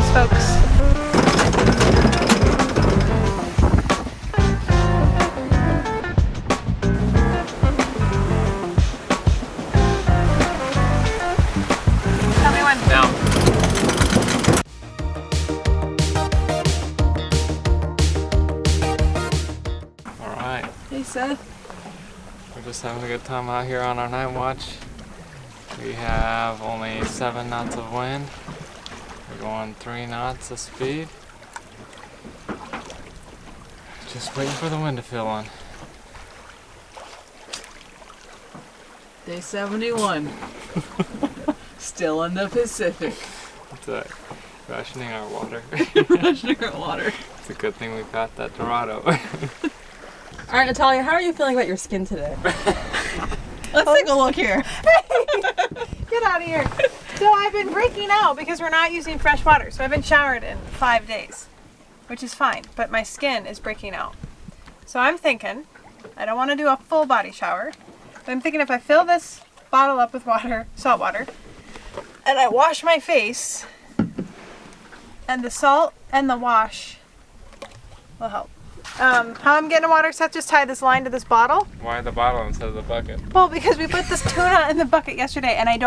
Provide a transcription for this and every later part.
us, folks. Tell me when. Now. Alright. Hey, Seth. We're just having a good time out here on our night watch. We have only 7 knots of wind. We're going 3 knots of speed. Just waiting for the wind to fill on. Day 71. Still in the Pacific. It's rationing our water. Rationing our water. It's a good thing we got that Dorado. Alright, Natalia, how are you feeling about your skin today? Let's take a look here. Get out of here. So I've been breaking out because we're not using fresh water. So I haven't showered in 5 days, which is fine, but my skin is breaking out. So I'm thinking, I don't want to do a full body shower, but I'm thinking if I fill this bottle up with water, salt water, and I wash my face, and the salt and the wash will help. How I'm getting water, Seth, just tie this line to this bottle. Why the bottle instead of the bucket? Well, because we put this tuna in the bucket yesterday and I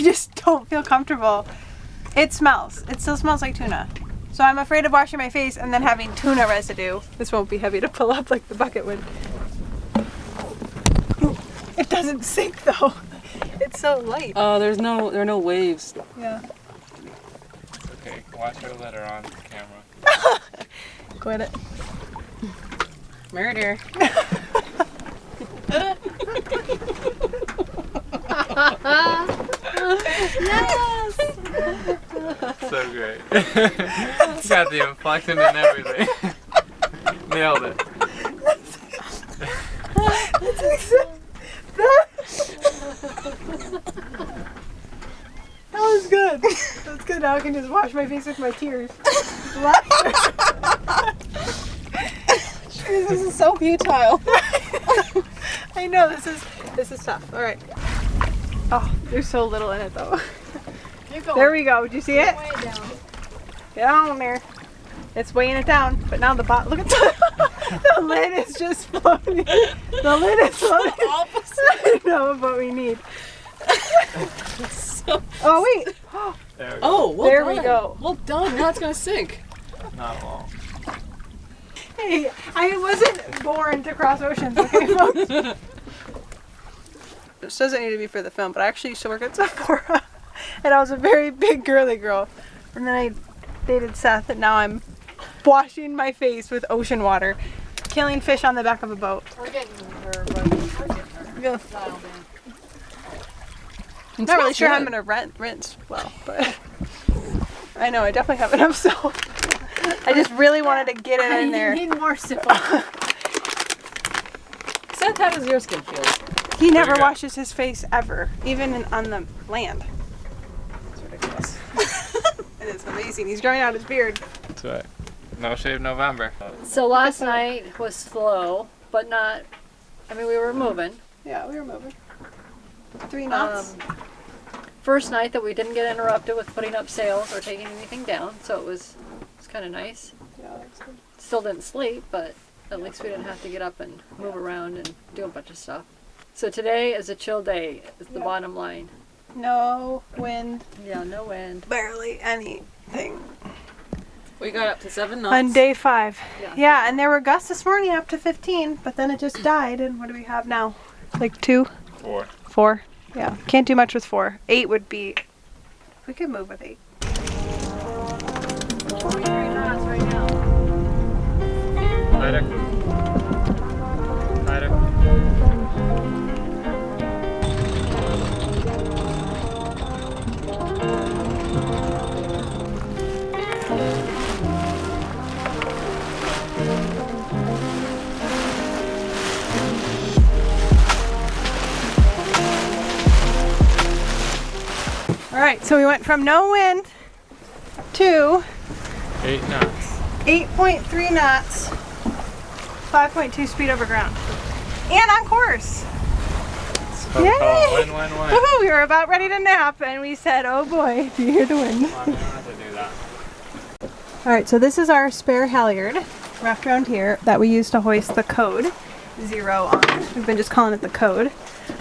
just don't feel comfortable. It still smells like tuna. So I'm afraid of washing my face and then having tuna residue. This won't be heavy to pull up like the bucket would. Ooh, it doesn't sink though. It's so light. Oh, there are no waves. Yeah. Okay, watch your litter on camera. Quit it. Murder. Yes! So great. Got the inflection and everything. Nailed it. That was good. That's good. Now I can just wash my face with my tears. This is so futile. I know, this is tough. All right. Oh, there's so little in it though. There we go. Do you see it? Get on there. It's weighing it down, but now the bottom. Look at the lid is just floating. The lid is floating. I know what we need. Oh wait. There we go. Oh, well There done. we go. Well done. Now it's gonna sink. Not at all. Hey, I wasn't born to cross oceans, okay, folks? This doesn't need to be for the film, but I actually used to work at Sephora, and I was a very big girly girl. And then I dated Seth, and now I'm washing my face with ocean water, killing fish on the back of a boat. We're getting her, but we're getting her. Yeah. Dialed in. Not really sure how I'm gonna rinse well, but I know I definitely have enough soap. I just really wanted to get it in there. You need more soap. Seth, how does your skin feel? He never good. washes his face ever, even on the land. It's ridiculous. It is amazing. He's growing out his beard. That's right. No shave November. So last night was slow, but not, I mean, we were moving. Yeah, we were moving. 3 knots. First night that we didn't get interrupted with putting up sails or taking anything down, so it was kind of nice. Yeah, that's good. Still didn't sleep, but at least we didn't have to get up and move around and do a bunch of stuff. So today is a chill day, is the bottom line. No wind. Yeah, no wind. Barely anything. We got up to 7 knots. On day 5. Yeah. Yeah, and there were gusts this morning up to 15, but then it just died. And what do we have now? Like 2? 4. 4. Yeah, can't do much with 4. 8 would be. We could move with 8. 43 knots right now. Lighter. Lighter. All right, so we went from no wind to 8 knots. 8.3 knots, 5.2 speed over ground, and on course. So Yay! win, win, win. Woohoo, we were about ready to nap, and we said, "Oh boy, do you hear the wind?" I'm gonna have to do that. Alright, so this is our spare halyard wrapped around here that we use to hoist the code 0 on. We've been just calling it the code.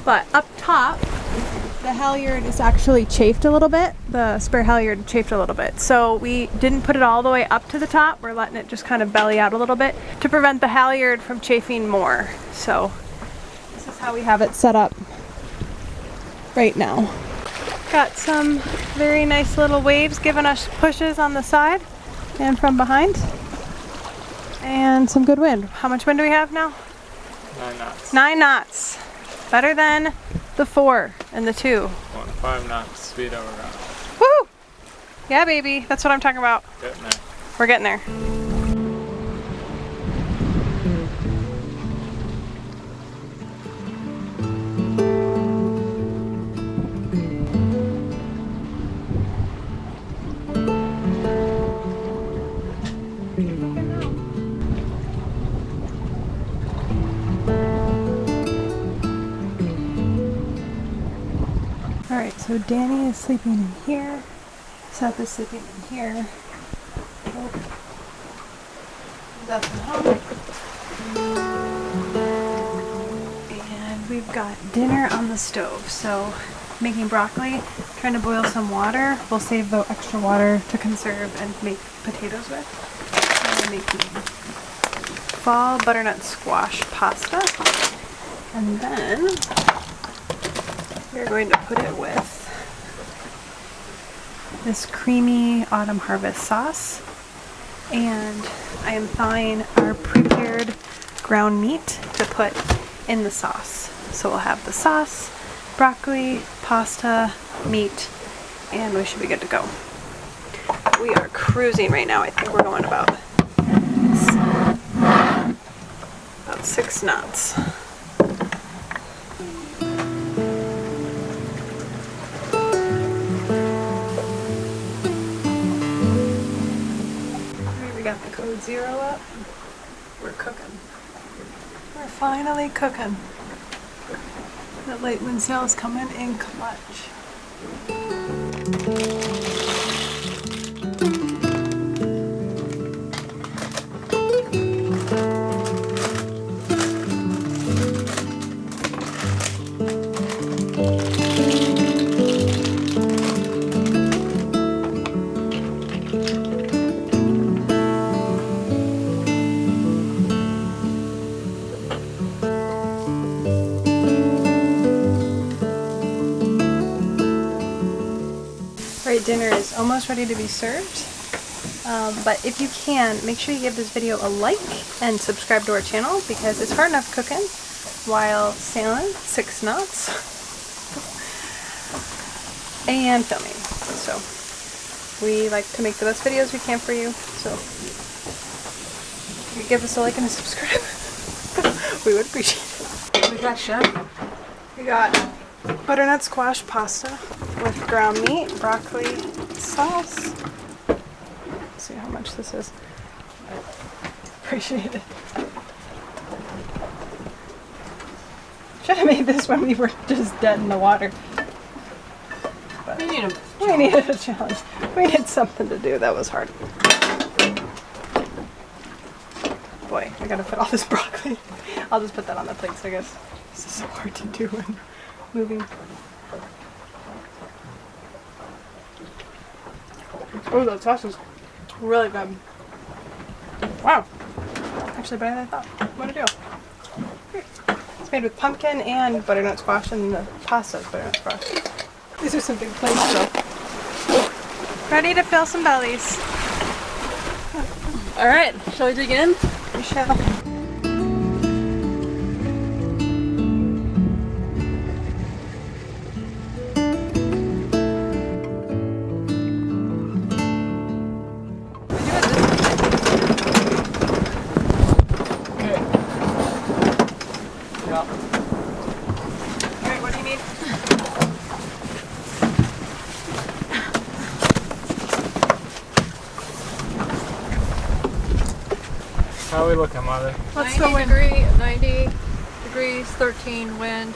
But up top, the halyard is actually chafed a little bit. The spare halyard chafed a little bit. So we didn't put it all the way up to the top. We're letting it just kind of belly out a little bit to prevent the halyard from chafing more. So this is how we have it set up right now. Got some very nice little waves giving us pushes on the side and from behind. And some good wind. How much wind do we have now? 9 knots. 9 knots. Better than the 4 and the 2. Going 5 knots speed over ground. Woo! Yeah, baby. That's what I'm talking about. Getting there. We're getting there. Alright, so Danny is sleeping in here. Seth is sleeping in here. Oh. That's at home. And we've got dinner on the stove. So making broccoli, trying to boil some water. We'll save the extra water to conserve and make potatoes with. And we're making fall butternut squash pasta. And then we're going to put it with this creamy autumn harvest sauce, and I am thawing our prepared ground meat to put in the sauce. So we'll have the sauce, broccoli, pasta, meat, and we should be good to go. We are cruising right now. I think we're going about 6 knots. Got the code 0 up. We're cooking. We're finally cooking. That late wind sail is coming in clutch. Dinner is almost ready to be served, but if you can, make sure you give this video a like and subscribe to our channel, because it's hard enough cooking while sailing 6 knots and filming. So we like to make the best videos we can for you, so if you give us a like and a subscribe, we would appreciate it. What we got, Chef? We got butternut squash pasta with ground meat, broccoli, sauce. Let's see how much this is. I appreciate it. Should have made this when we were just dead in the water. But we needed a challenge. We needed something to do. That was hard. Boy, I gotta put all this broccoli. I'll just put that on the plates, I guess. This is so hard to do when moving. Oh, that sauce is really good. Wow. Actually better than I thought. What a deal. It's made with pumpkin and butternut squash, and the pasta is butternut squash. These are some big plates though. Ready to fill some bellies. Alright, shall we dig in? We shall. Alright, what do you need? How are we looking, Mother? What's the wind? 90 degrees, 13 wind,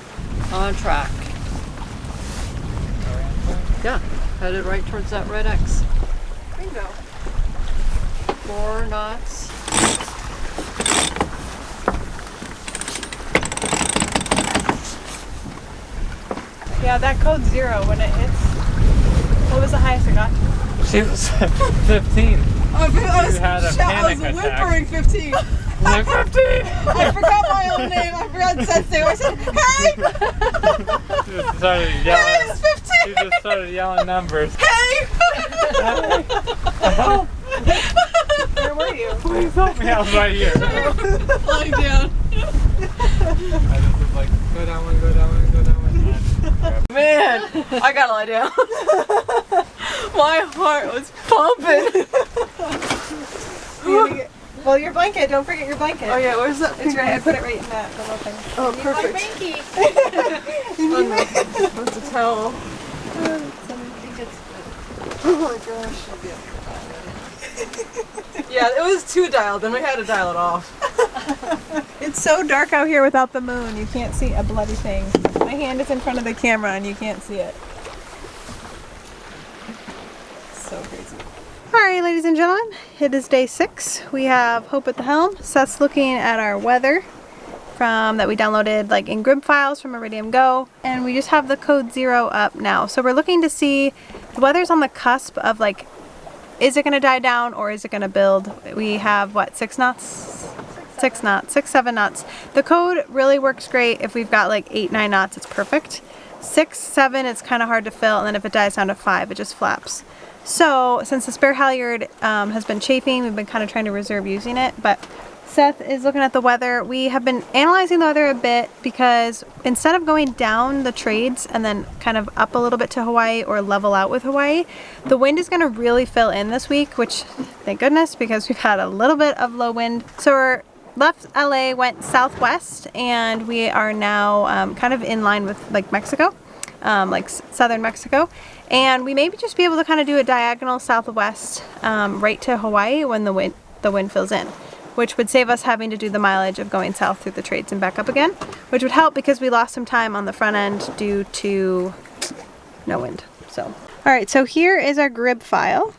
on track. Yeah, headed right towards that red X. Bingo. knots. Yeah, that code 0 when it hits. What was the highest it got? She was 15. I had a was panic attack. whimpering 15. Like 15! I forgot my own name. I forgot Seth's name. I said, hey! She just started Hey, yelling. it's 15! She just started yelling numbers. Hey! Where were you? Please help me. I was right here. Lying down. I just was like, go down one, go down one, go down one. Man, I gotta lie down. My heart was pumping. Well, your blanket. Don't forget your blanket. Oh yeah, where's that? It's right. I put it right in that little thing. Oh, perfect. Banky. What's the towel? Oh my gosh. Yeah, it was too dialed, then we had to dial it off. It's so dark out here without the moon. You can't see a bloody thing. My hand is in front of the camera and you can't see it. So crazy. Alright, ladies and gentlemen, it is day 6. We have Hope at the helm. Seth's looking at our weather from that we downloaded like in grid files from Iridium Go, and we just have the code 0 up now. So we're looking to see the weather's on the cusp of like, is it going to die down or is it going to build? We have what, 6 knots? 6 knots, 6, 7 knots. The code really works great if we've got like 8, 9 knots, it's perfect. 6, 7, it's kind of hard to fill, and then if it dies down to 5, it just flaps. So since the spare halyard has been chafing, we've been kind of trying to reserve using it, but Seth is looking at the weather. We have been analyzing the weather a bit because instead of going down the trades and then kind of up a little bit to Hawaii or level out with Hawaii, the wind is going to really fill in this week, which thank goodness, because we've had a little bit of low wind. So we're left LA, went southwest, and we are now kind of in line with like Mexico, like southern Mexico. And we may just be able to kind of do a diagonal southwest right to Hawaii when the wind fills in, which would save us having to do the mileage of going south through the trades and back up again, which would help because we lost some time on the front end due to no wind. So, all right, so here is our grid file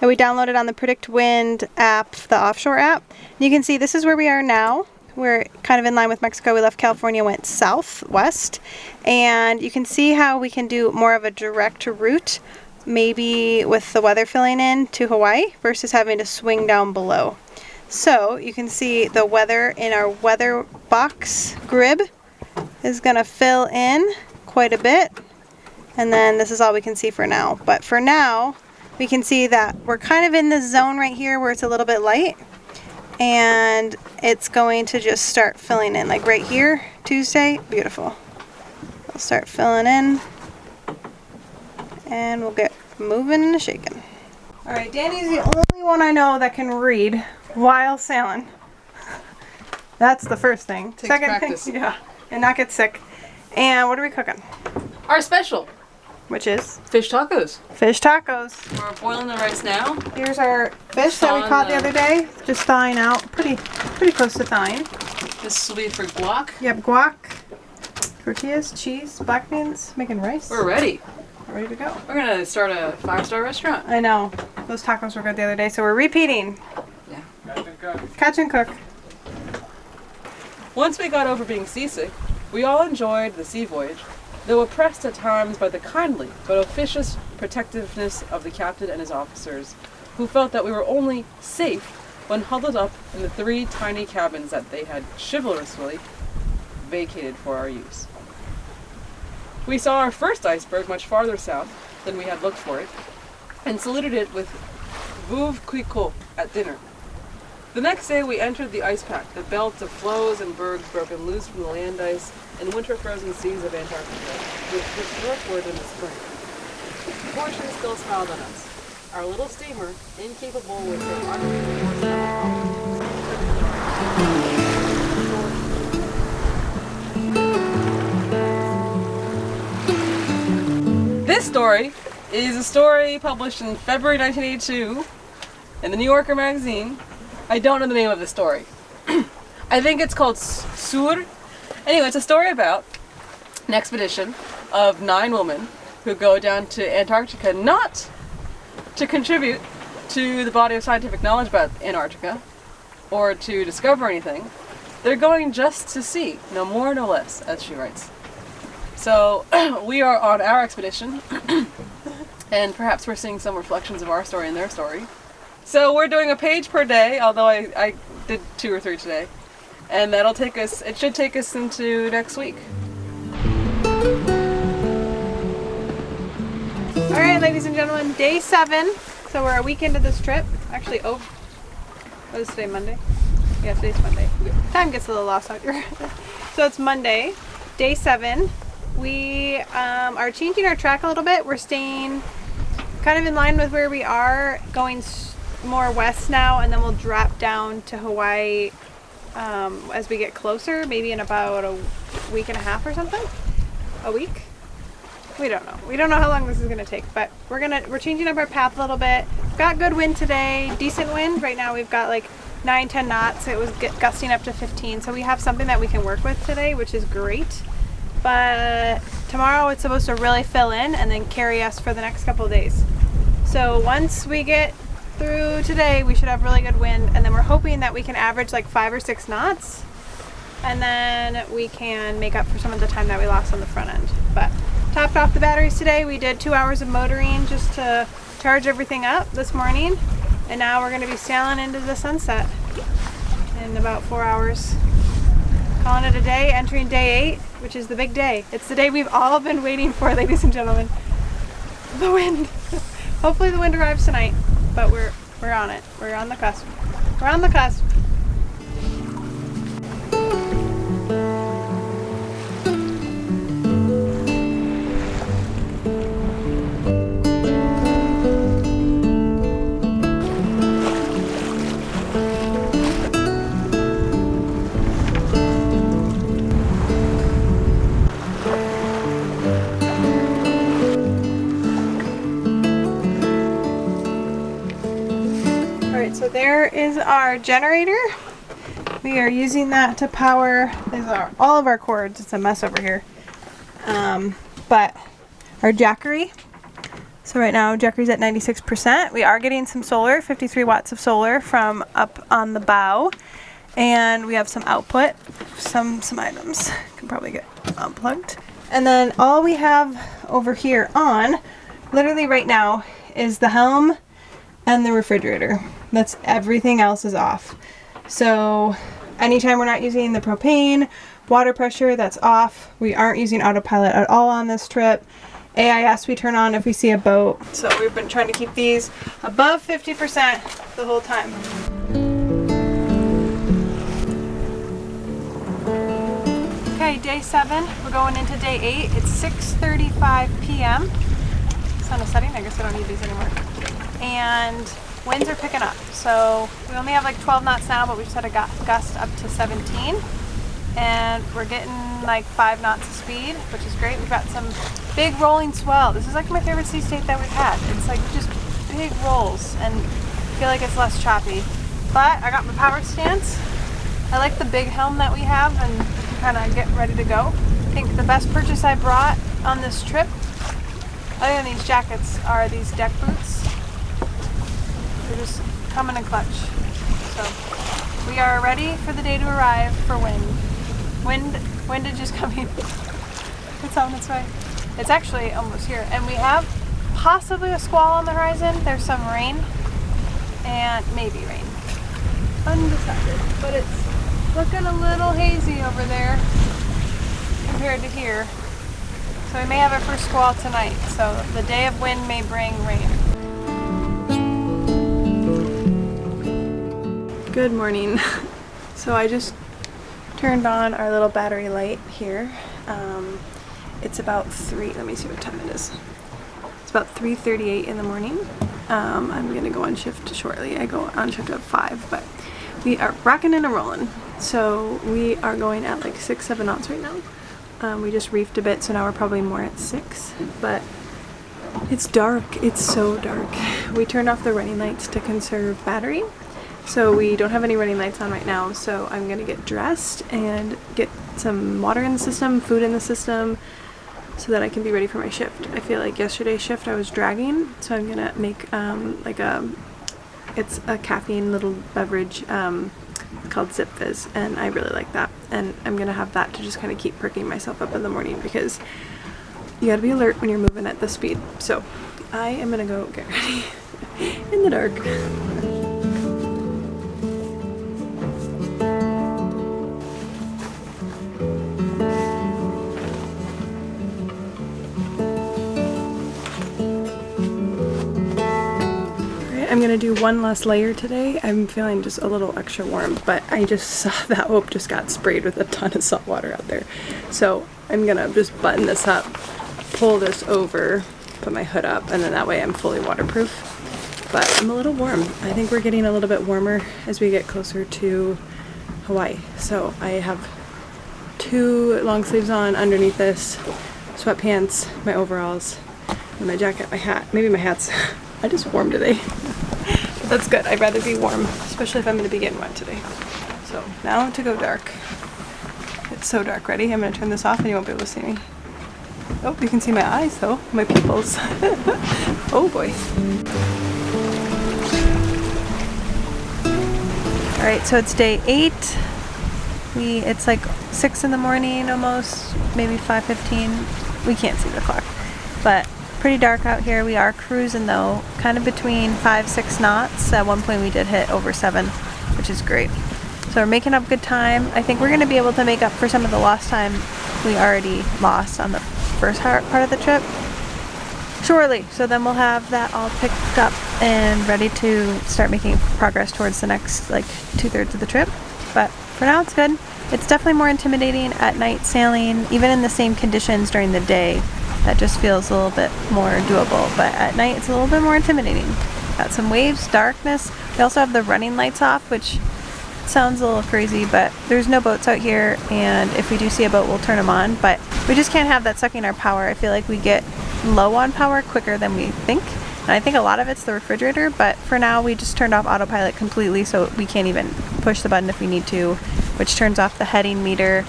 that we downloaded on the Predict Wind app, the offshore app. You can see this is where we are now. We're kind of in line with Mexico. We left California, went southwest, and you can see how we can do more of a direct route, maybe with the weather filling in to Hawaii versus having to swing down below. So you can see the weather in our weather box grid is going to fill in quite a bit, and then this is all we can see for now. But for now, we can see that we're kind of in the zone right here where it's a little bit light, and it's going to just start filling in, like right here, Tuesday, beautiful. It'll start filling in, and we'll get moving and shaking. All right, Danny's the only one I know that can read while sailing. That's the first thing. Takes Second practice. thing, yeah, and not get sick. And what are we cooking? Our special Which is fish tacos. fish tacos. We're boiling the rice now. Here's our fish that we Thawing caught the the- other day. Just thawing out, pretty close to thawing. This will be for guac. Yep, guac, tortillas, cheese, black beans, making rice. We're ready. We're ready to go. We're gonna start a 5-star restaurant. I know. Those tacos were good the other day, so we're repeating. Catch and cook. Once we got over being seasick, we all enjoyed the sea voyage, though oppressed at times by the kindly but officious protectiveness of the captain and his officers, who felt that we were only safe when huddled up in the 3 tiny cabins that they had chivalrously vacated for our use. We saw our first iceberg much farther south than we had looked for it, and saluted it with veuve cuicot at dinner. The next day we entered the ice pack, the belt of floes and bergs broken loose from the land ice and winter-frozen seas of Antarctica, which was northward in the spring. Fortune still smiled on us. Our little steamer, incapable with her This story is a story published in February 1982 in the New Yorker magazine. I don't know the name of the story. I think it's called Sur. Anyway, it's a story about an expedition of 9 women who go down to Antarctica not to contribute to the body of scientific knowledge about Antarctica or to discover anything. They're going just to see, no more, no less, as she writes. So we are on our expedition, and perhaps we're seeing some reflections of our story in their story. So we're doing a page per day, although I did 2 or 3 today. And that'll take us, it should take us into next week. Alright, ladies and gentlemen, day 7. So we're a week into this trip. Actually, what is today, Monday? Yeah, today's Monday. Time gets a little lost out here. So it's Monday, day 7. We are changing our track a little bit. We're staying kind of in line with where we are, going more west now, and then we'll drop down to Hawaii as we get closer, maybe in about a week and a half or something. A week? We don't know. We don't know how long this is gonna take, but we're changing up our path a little bit. We've got good wind today, decent wind. Right now we've got like 9-10 knots. It was gusting up to 15, so we have something that we can work with today, which is great. But tomorrow it's supposed to really fill in and then carry us for the next couple of days. So once we get through today, we should have really good wind, and then we're hoping that we can average like 5 or 6 knots, and then we can make up for some of the time that we lost on the front end. But topped off the batteries today. We did 2 hours of motoring just to charge everything up this morning, and now we're going to be sailing into the sunset in about 4 hours. Calling it a day, entering day 8, which is the big day. It's the day we've all been waiting for, ladies and gentlemen. The wind. Hopefully the wind arrives tonight, but we're on it. We're on the cusp. We're on the cusp. So there is our generator. We are using that to power, these are all of our cords. It's a mess over here. But our jackery. So right now jackery's at 96%. We are getting some solar, 53 watts of solar from up on the bow. And we have some output, some items. Can probably get unplugged. And then all we have over here on, literally right now, is the helm and the refrigerator. That's everything else is off. So anytime we're not using the propane, water pressure, that's off. We aren't using autopilot at all on this trip. AIS we turn on if we see a boat. So we've been trying to keep these above 50% the whole time. Okay, day 7. We're going into day 8. It's 6:35 p.m. Sun is setting. I guess I don't need these anymore. And winds are picking up. So we only have like 12 knots now, but we just had a gust up to 17. And we're getting like 5 knots of speed, which is great. We've got some big rolling swell. This is like my favorite sea state that we've had. It's like just big rolls, and I feel like it's less choppy. But I got my power stance. I like the big helm that we have, and we can kind of get ready to go. I think the best purchase I brought on this trip, other than these jackets, are these deck boots. They're just coming in clutch. So we are ready for the day to arrive for wind. Windage is coming. It's on its way. It's actually almost here. And we have possibly a squall on the horizon. There's some rain and maybe rain. Undecided. But it's looking a little hazy over there compared to here. So we may have our first squall tonight. So the day of wind may bring rain. Good morning. So I just turned on our little battery light here. It's about let me see what time it is. It's about 3:38 in the morning. I'm gonna go on shift shortly. I go on shift at 5, but we are rocking and rolling. So we are going at like 6-7 knots right now. We just reefed a bit, so now we're probably more at 6, but it's dark. It's so dark. We turned off the running lights to conserve battery. So we don't have any running lights on right now, so I'm gonna get dressed and get some water in the system, food in the system, so that I can be ready for my shift. I feel like yesterday's shift I was dragging, so I'm gonna make like a It's a caffeine little beverage called Zip Fizz, and I really like that. And I'm gonna have that to just kind of keep perking myself up in the morning because you gotta be alert when you're moving at this speed. So I am gonna go get ready in the dark. I'm gonna do one less layer today. I'm feeling just a little extra warm, but I just saw that Hope just got sprayed with a ton of salt water out there. So I'm gonna just button this up, pull this over, put my hood up, and then that way I'm fully waterproof. But I'm a little warm. I think we're getting a little bit warmer as we get closer to Hawaii. So I have 2 long sleeves on underneath this, sweatpants, my overalls, and my jacket, my hat. Maybe my hat's, I just warm today. But that's good. I'd rather be warm, especially if I'm going to be getting wet today. So now to go dark. It's so dark. Ready? I'm going to turn this off and you won't be able to see me. Oh, you can see my eyes though, my pupils. Oh boy. Alright, so it's day 8. It's like 6 in the morning almost, maybe 5:15. We can't see the clock. But pretty dark out here. We are cruising though, kind of between 5-6 knots. At one point we did hit over 7, which is great. So we're making up good time. I think we're going to be able to make up for some of the lost time we already lost on the first part of the trip. Surely. So then we'll have that all picked up and ready to start making progress towards the next like 2/3 of the trip. But for now it's good. It's definitely more intimidating at night sailing, even in the same conditions during the day. That just feels a little bit more doable, but at night it's a little bit more intimidating. Got some waves, darkness. We also have the running lights off, which sounds a little crazy, but there's no boats out here, and if we do see a boat we'll turn them on, but we just can't have that sucking our power. I feel like we get low on power quicker than we think, and I think a lot of it's the refrigerator, but for now we just turned off autopilot completely, so we can't even push the button if we need to, which turns off the heading meter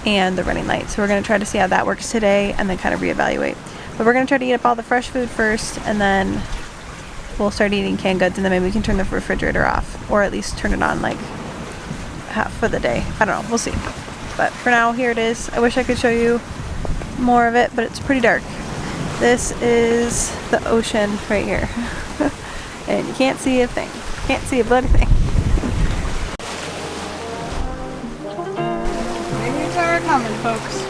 and the running light. So we're going to try to see how that works today and then kind of reevaluate. But we're going to try to eat up all the fresh food first, and then we'll start eating canned goods, and then maybe we can turn the refrigerator off, or at least turn it on like half of the day. I don't know, we'll see. But for now, here it is. I wish I could show you more of it, but it's pretty dark. This is the ocean right here. And you can't see a thing. Can't see a bloody thing. Are coming, folks.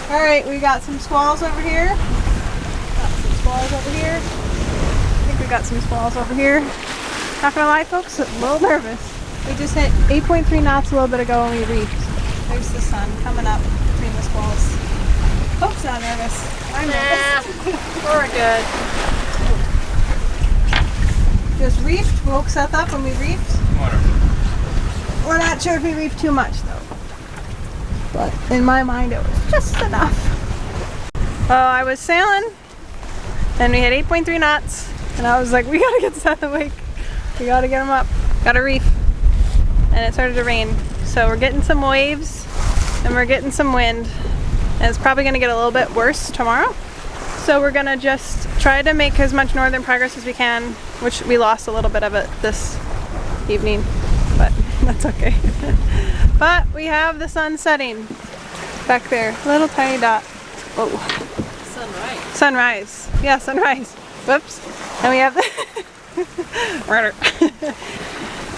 Alright, we got some squalls over here. I think we got some squalls over here. Not gonna lie, folks, a little nervous. We just hit 8.3 knots a little bit ago and we reefed. There's the sun coming up between the squalls. Hope's not nervous. I'm nervous. We're good. Just reefed, woke Seth up when we reefed. Whatever. We're not sure if we reefed too much though. But in my mind it was just enough. Well, I was sailing and we hit 8.3 knots and I was like, we gotta get Seth awake. We gotta get him up. Gotta reef. And it started to rain. So we're getting some waves and we're getting some wind. And it's probably gonna get a little bit worse tomorrow. So we're gonna just try to make as much northern progress as we can, which we lost a little bit of it this evening, but that's okay. But we have the sun setting back there, little tiny dot. Whoa. Sunrise. Sunrise. Yeah, sunrise. Whoops. And we have the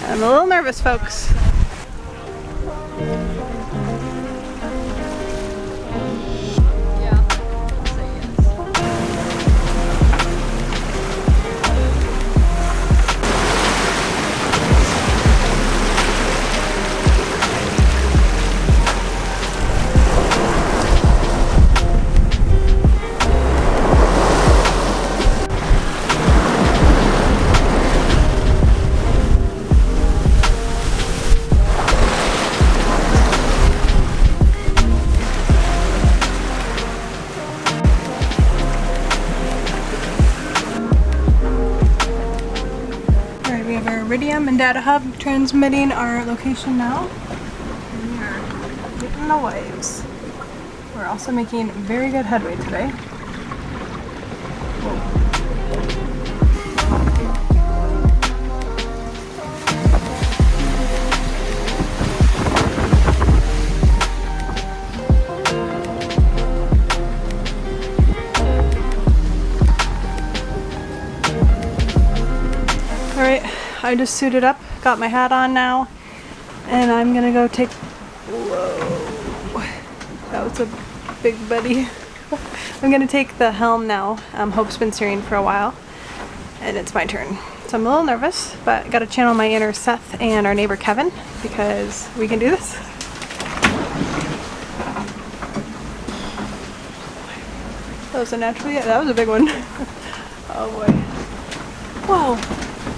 I'm a little nervous, folks. Iridium and data hub transmitting our location now. And we are getting the waves. we're also making very good headway today. Alright, I just suited up, got my hat on now, and I'm gonna go take. Whoa, that was a big buddy. I'm gonna take the helm now. Hope's been steering for a while, and it's my turn. So I'm a little nervous, but I gotta channel my inner Seth and our neighbor Kevin because we can do this. That was a natural, yeah, that was a big one. Oh boy. Whoa.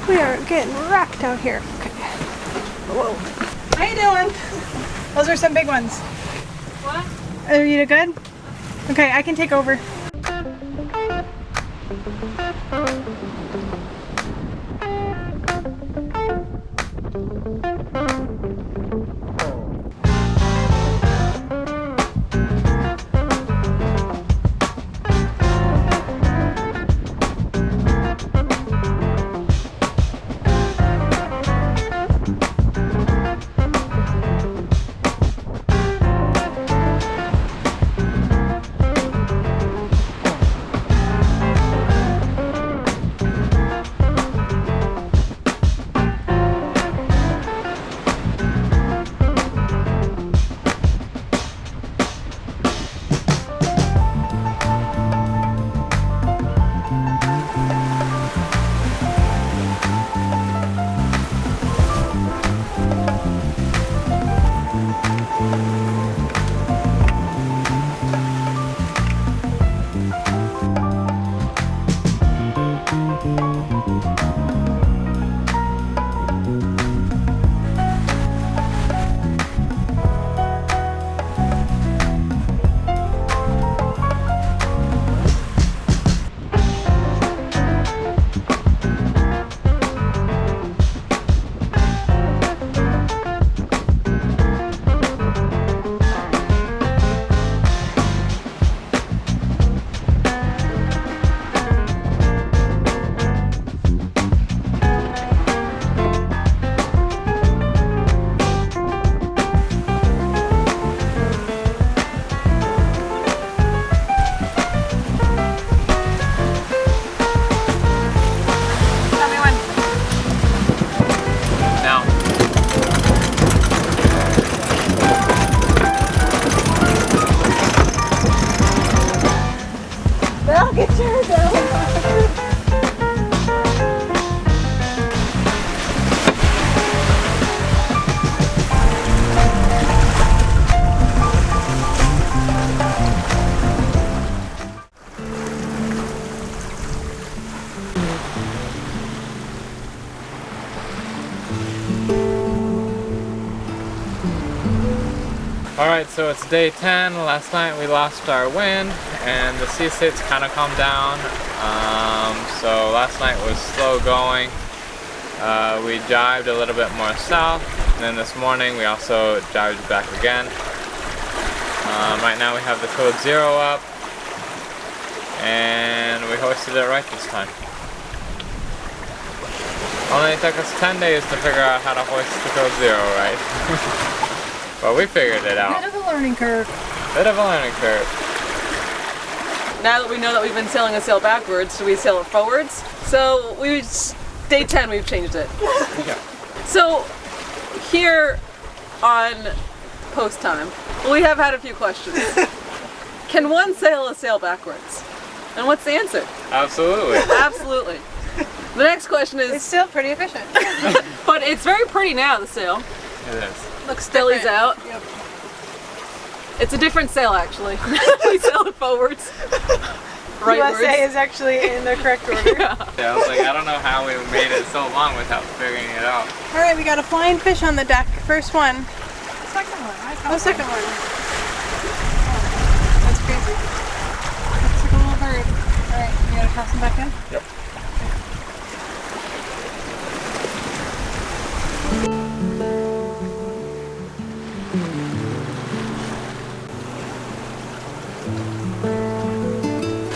We are getting wrecked out here. Okay. Whoa. How you doing? Those are some big ones. What? Are you good? Okay, I can take over. Alright, so it's day 10. Last night we lost our wind and the sea state's kind of calmed down. So last night was slow going. We jibed a little bit more south, and then this morning we also jibed back again. Right now we have the code 0 up, and we hoisted it right this time. Only took us 10 days to figure out how to hoist the code 0 right. But we figured it out. Bit of a learning curve. Bit of a learning curve. Now that we know that we've been sailing a sail backwards, do we sail it forwards? So day 10 we've changed it. Yeah. So here on post time, we have had a few questions. Can one sail a sail backwards? And what's the answer? Absolutely. Absolutely. The next question is... It's still pretty efficient. But it's very pretty now, the sail. It is. Looks Billy's different. out. Yep. It's a different sail, actually. We sail it forwards. Rightwards. USA is actually in the correct order. Yeah, I was like, I don't know how we made it so long without figuring it out. Alright, we got a flying fish on the deck. First one. Second one. Oh, second one. That's crazy. Looks like a little bird. Alright, you gotta toss him back in? Yep.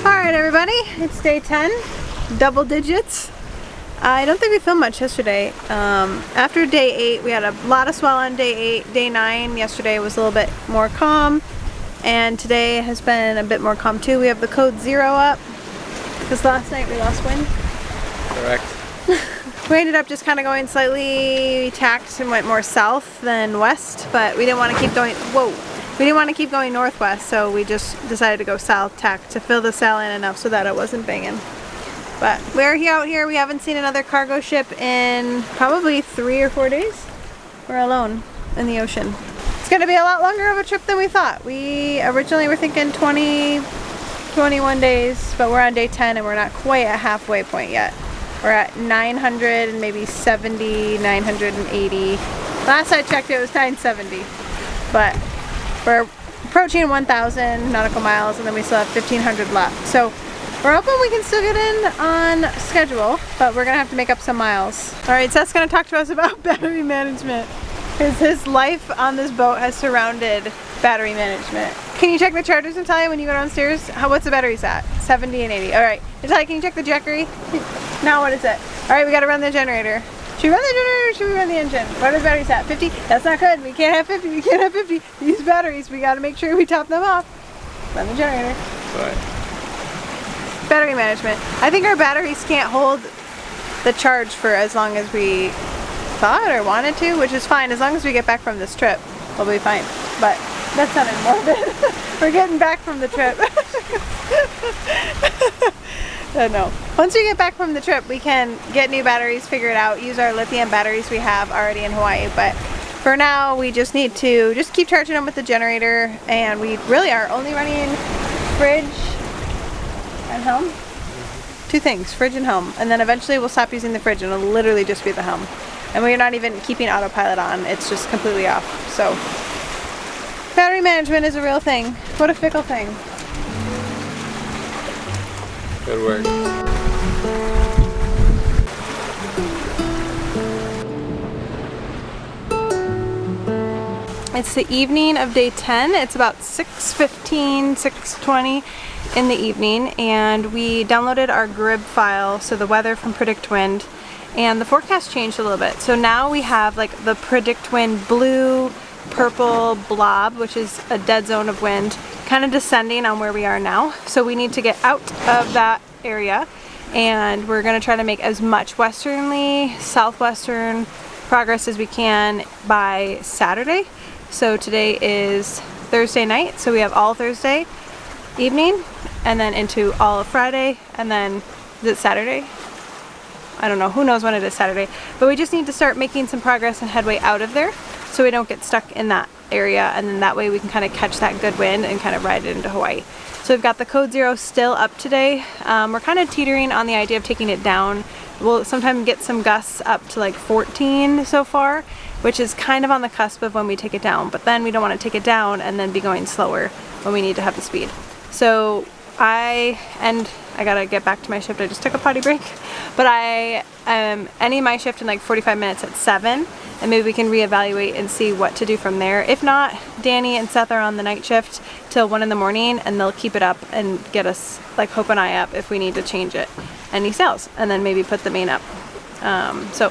Alright everybody, it's day 10, double digits. I don't think we filmed much yesterday. After day 8, we had a lot of swell on day 8. Day 9 yesterday was a little bit more calm, and today has been a bit more calm too. We have the code 0 up, because last night we lost wind. Correct. We ended up just kind of going slightly tacked and went more south than west, but we didn't want to keep going, we didn't want to keep going northwest, so we just decided to go south tack to fill the sail in enough so that it wasn't banging. But we're out here, we haven't seen another cargo ship in probably 3 or 4 days. We're alone in the ocean. It's going to be a lot longer of a trip than we thought. We originally were thinking 20, 21 days, but we're on day 10 and we're not quite at halfway point yet. We're at 900 and maybe 70, 980. Last I checked it was 970. But we're approaching 1,000 nautical miles and then we still have 1,500 left. So we're hoping we can still get in on schedule, but we're gonna have to make up some miles. All right, Seth's gonna talk to us about battery management, because his life on this boat has surrounded battery management. Can you check the chargers, Natalia, when you go downstairs? What's the batteries at? 70 and 80. All right, Natalia, can you check the jackery? Now what is it? All right, we gotta run the generator. Should we run the generator or should we run the engine? What are the batteries at? 50? That's not good. We can't have 50. We can't have 50. These batteries, we gotta make sure we top them up. Run the generator. Sorry. Battery management. I think our batteries can't hold the charge for as long as we thought or wanted to, which is fine. As long as we get back from this trip, we'll be fine. But that's not morbid. We're getting back from the trip. No. Once we get back from the trip, we can get new batteries, figure it out, use our lithium batteries we have already in Hawaii. But for now, we just need to just keep charging them with the generator, and we really are only running fridge and helm. 2 things, fridge and helm. And then eventually we'll stop using the fridge and it'll literally just be the helm. And we're not even keeping autopilot on, it's just completely off. So battery management is a real thing. What a fickle thing. Good work. It's the evening of day 10. It's about 6:15, 6:20 in the evening, and we downloaded our grid file, so the weather from Predict Wind, and the forecast changed a little bit. So now we have like the Predict Wind blue, purple blob, which is a dead zone of wind, kind of descending on where we are now. So we need to get out of that area, and we're going to try to make as much westerly, southwestern progress as we can by Saturday. So today is Thursday night, so we have all Thursday evening, and then into all of Friday, and then is it Saturday? I don't know, who knows when it is Saturday, but we just need to start making some progress and headway out of there so we don't get stuck in that area, and then that way we can kind of catch that good wind and kind of ride it into Hawaii. So we've got the code 0 still up today. We're kind of teetering on the idea of taking it down. We'll sometimes get some gusts up to like 14 so far, which is kind of on the cusp of when we take it down, but then we don't want to take it down and then be going slower when we need to have the speed. So I gotta get back to my shift. I just took a potty break, but I am ending my shift in like 45 minutes at 7, and maybe we can reevaluate and see what to do from there. If not, Danny and Seth are on the night shift till 1 in the morning, and they'll keep it up and get us like Hope and I up if we need to change it any sails, and then maybe put the main up. So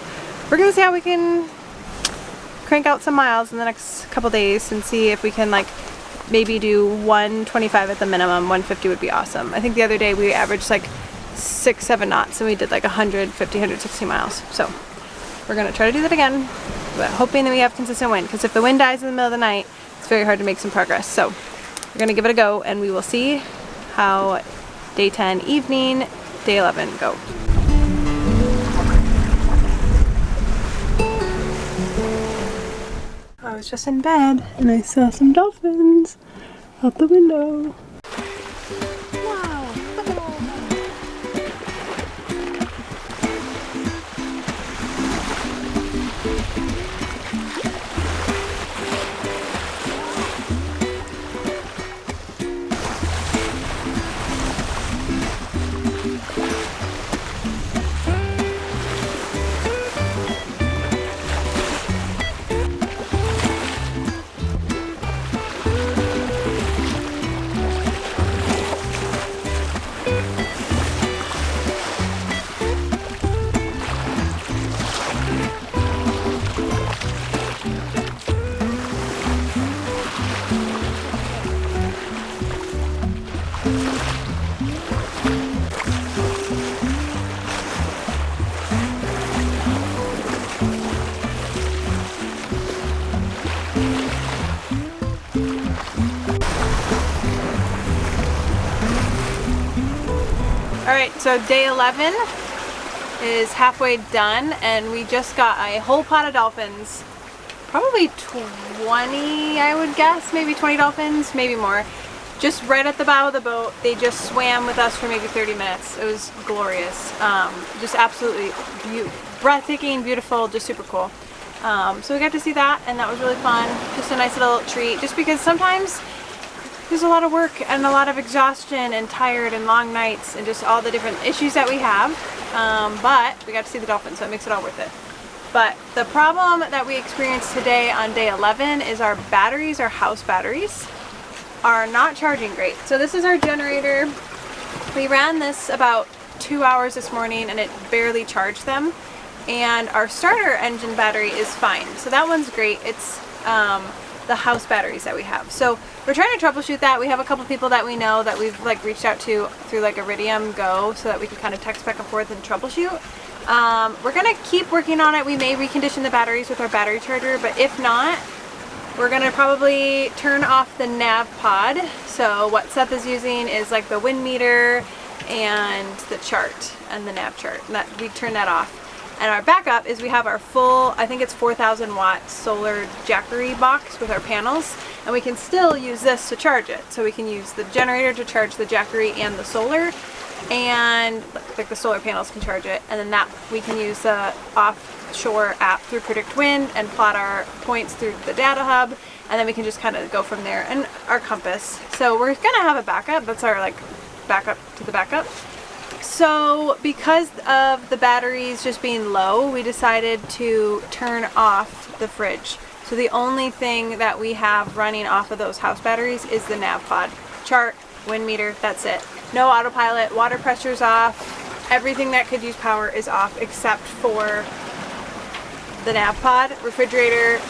we're gonna see how we can crank out some miles in the next couple days and see if we can like maybe do 125 at the minimum. 150 would be awesome. I think the other day we averaged like 6-7 knots and we did like 150, 160 miles. So we're gonna try to do that again, but hoping that we have consistent wind, because if the wind dies in the middle of the night, it's very hard to make some progress. So we're gonna give it a go, and we will see how day 10 evening, day 11 go. I was just in bed and I saw some dolphins out the window. Wow. Alright, so day 11 is halfway done, and we just got a whole pot of dolphins. Probably 20, I would guess, maybe 20 dolphins, maybe more. Just right at the bow of the boat. They just swam with us for maybe 30 minutes. It was glorious. Just absolutely breathtaking, beautiful, just super cool. So we got to see that, and that was really fun. Just a nice little treat, just because sometimes there's a lot of work and a lot of exhaustion and tired and long nights and just all the different issues that we have. But we got to see the dolphins, so it makes it all worth it. But the problem that we experienced today on day 11 is our batteries, our house batteries, are not charging great. So this is our generator. We ran this about 2 hours this morning and it barely charged them. And our starter engine battery is fine. So that one's great. It's the house batteries that we have. So we're trying to troubleshoot that. We have a couple people that we know that we've like reached out to through like Iridium Go so that we can kind of text back and forth and troubleshoot. We're gonna keep working on it. We may recondition the batteries with our battery charger, but if not, we're gonna probably turn off the nav pod. So what Seth is using is like the wind meter and the chart and the nav chart. And that we turn that off. And our backup is we have our full, I think it's 4,000 watt solar Jackery box with our panels, and we can still use this to charge it. So we can use the generator to charge the Jackery and the solar, and like the solar panels can charge it, and then that we can use the offshore app through Predict Wind and plot our points through the data hub, and then we can just kind of go from there, and our compass. So we're gonna have a backup. That's our like backup to the backup. So because of the batteries just being low, we decided to turn off the fridge. So the only thing that we have running off of those house batteries is the nav pod, chart, wind meter, that's it. No autopilot, water pressure's off, everything that could use power is off except for the nav pod. Refrigerator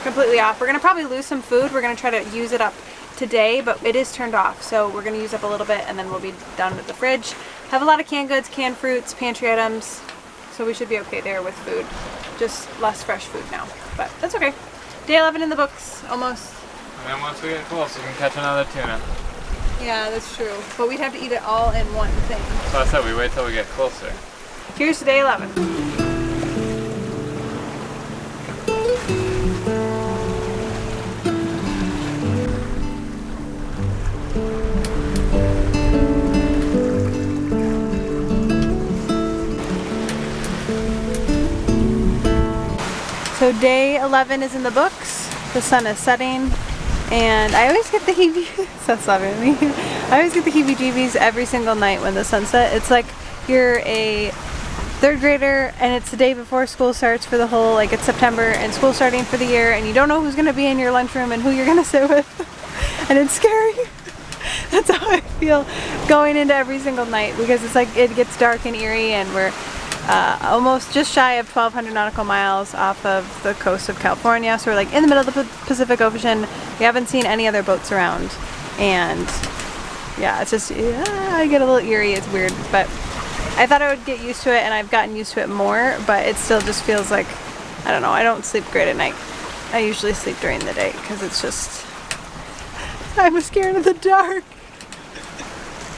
completely off. We're gonna probably lose some food. We're gonna try to use it up today, but it is turned off. So we're gonna use up a little bit and then we'll be done with the fridge. Have a lot of canned goods, canned fruits, pantry items, so we should be okay there with food. Just less fresh food now, but that's okay. Day 11 in the books, almost. And then once we get close, we can catch another tuna. Yeah, that's true. But we'd have to eat it all in one thing. So I said we wait till we get closer. Here's to day 11. So day 11 is in the books. The sun is setting, and I always get the Seth's laughing at me. I always get the heebie-jeebies every single night when the sun sets. It's like you're a third grader and it's the day before school starts for the whole, like it's September and school starting for the year, and you don't know who's going to be in your lunchroom and who you're going to sit with, and it's scary. That's how I feel going into every single night, because it's like it gets dark and eerie, and we're almost just shy of 1,200 nautical miles off of the coast of California. So we're like in the middle of the Pacific Ocean. We haven't seen any other boats around, and yeah, it's just, I get a little eerie. It's weird, but I thought I would get used to it, and I've gotten used to it more, but it still just feels like, I don't know, I don't sleep great at night. I usually sleep during the day because it's just, I'm scared of the dark.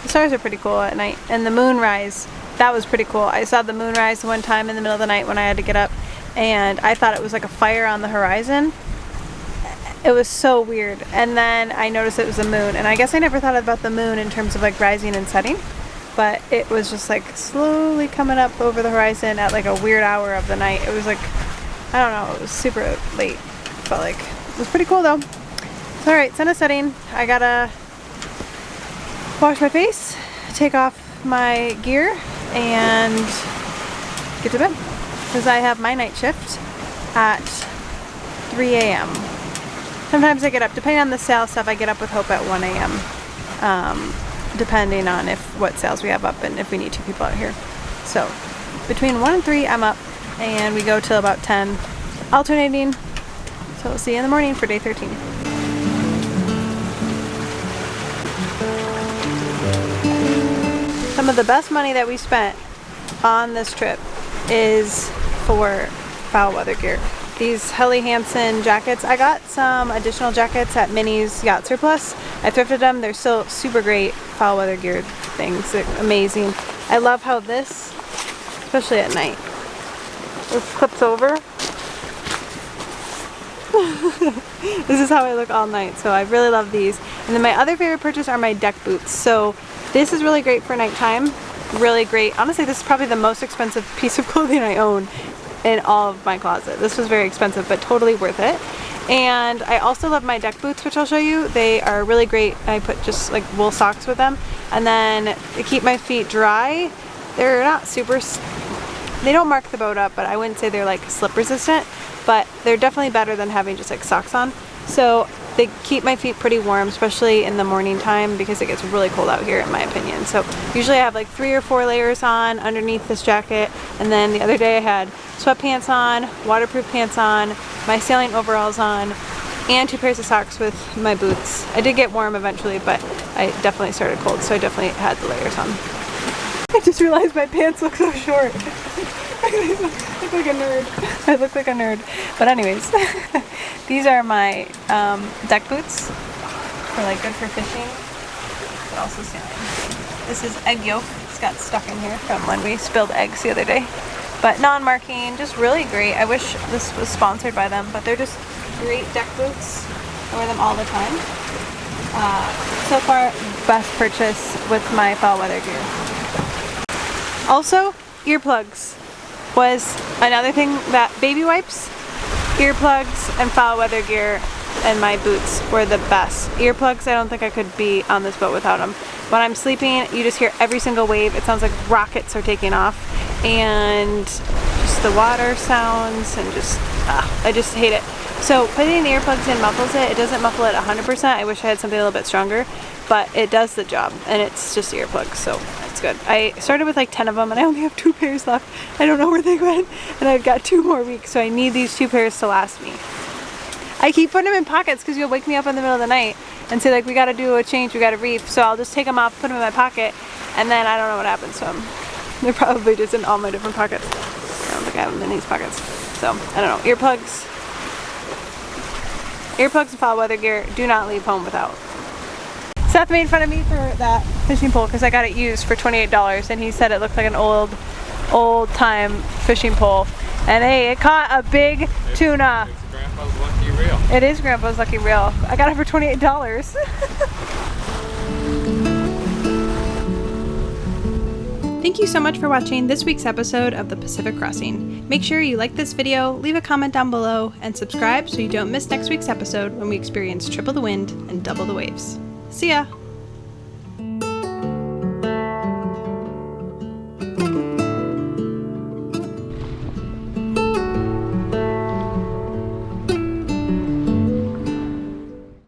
The stars are pretty cool at night, and the moonrise, that was pretty cool. I saw the moonrise one time in the middle of the night when I had to get up, and I thought it was like a fire on the horizon. It was so weird. And then I noticed it was a moon, and I guess I never thought about the moon in terms of like rising and setting, but it was just like slowly coming up over the horizon at like a weird hour of the night. It was like, I don't know, it was super late. Felt like it was pretty cool though. So, all right, sun is setting. I gotta wash my face, take off my gear, and get to bed, because I have my night shift at 3 a.m. Sometimes I get up, depending on the sales stuff, I get up with Hope at 1 a.m. Depending on what sales we have up and if we need 2 people out here. So between 1 and 3 I'm up, and we go till about 10, alternating. So we'll see you in the morning for day 13. Some of the best money that we spent on this trip is for foul weather gear. These Helly Hansen jackets, I got some additional jackets at Minnie's Yacht Surplus. I thrifted them. They're still super great foul weather gear things. They're amazing. I love how this, especially at night, this flips over. This is how I look all night, so I really love these. And then my other favorite purchase are my deck boots. So this is really great for nighttime. Really great. Honestly, this is probably the most expensive piece of clothing I own in all of my closet. This was very expensive, but totally worth it. And I also love my deck boots, which I'll show you. They are really great. I put just like wool socks with them, and then they keep my feet dry. They're not super, they don't mark the boat up, but I wouldn't say they're like slip resistant, but they're definitely better than having just like socks on. So they keep my feet pretty warm, especially in the morning time, because it gets really cold out here in my opinion. So usually I have like 3 or 4 layers on underneath this jacket, and then the other day I had sweatpants on, waterproof pants on, my sailing overalls on, and 2 pairs of socks with my boots. I did get warm eventually, but I definitely started cold, so I definitely had the layers on. I just realized my pants look so short. I look like a nerd. I look like a nerd. But anyways, these are my deck boots. They're like good for fishing, but also sailing. This is egg yolk. It's got stuck in here from when we spilled eggs the other day. But non-marking, just really great. I wish this was sponsored by them, but they're just great deck boots. I wear them all the time. So far, best purchase with my fall weather gear. Also, earplugs was another thing. That baby wipes, earplugs, and foul weather gear and my boots were the best. Earplugs, I don't think I could be on this boat without them. When I'm sleeping, you just hear every single wave. It sounds like rockets are taking off, and just the water sounds, and just I just hate it. So putting the earplugs in muffles it. It doesn't muffle it 100%. I wish I had something a little bit stronger, but it does the job, and it's just earplugs, so it's good. I started with like 10 of them, and I only have 2 pairs left. I don't know where they went, and I've got 2 more weeks, so I need these 2 pairs to last me. I keep putting them in pockets because you'll wake me up in the middle of the night and say like, we gotta do a change, we gotta reef, so I'll just take them off, put them in my pocket, and then I don't know what happens to them. They're probably just in all my different pockets. I don't think I have them in these pockets. So, I don't know. Earplugs and foul weather gear, do not leave home without. Seth made fun of me for that fishing pole because I got it used for $28, and he said it looked like an old time fishing pole. And hey, it caught a big tuna. It's Grandpa's lucky reel. It is Grandpa's lucky reel. I got it for $28. Thank you so much for watching this week's episode of The Pacific Crossing. Make sure you like this video, leave a comment down below, and subscribe so you don't miss next week's episode when we experience triple the wind and double the waves. See ya!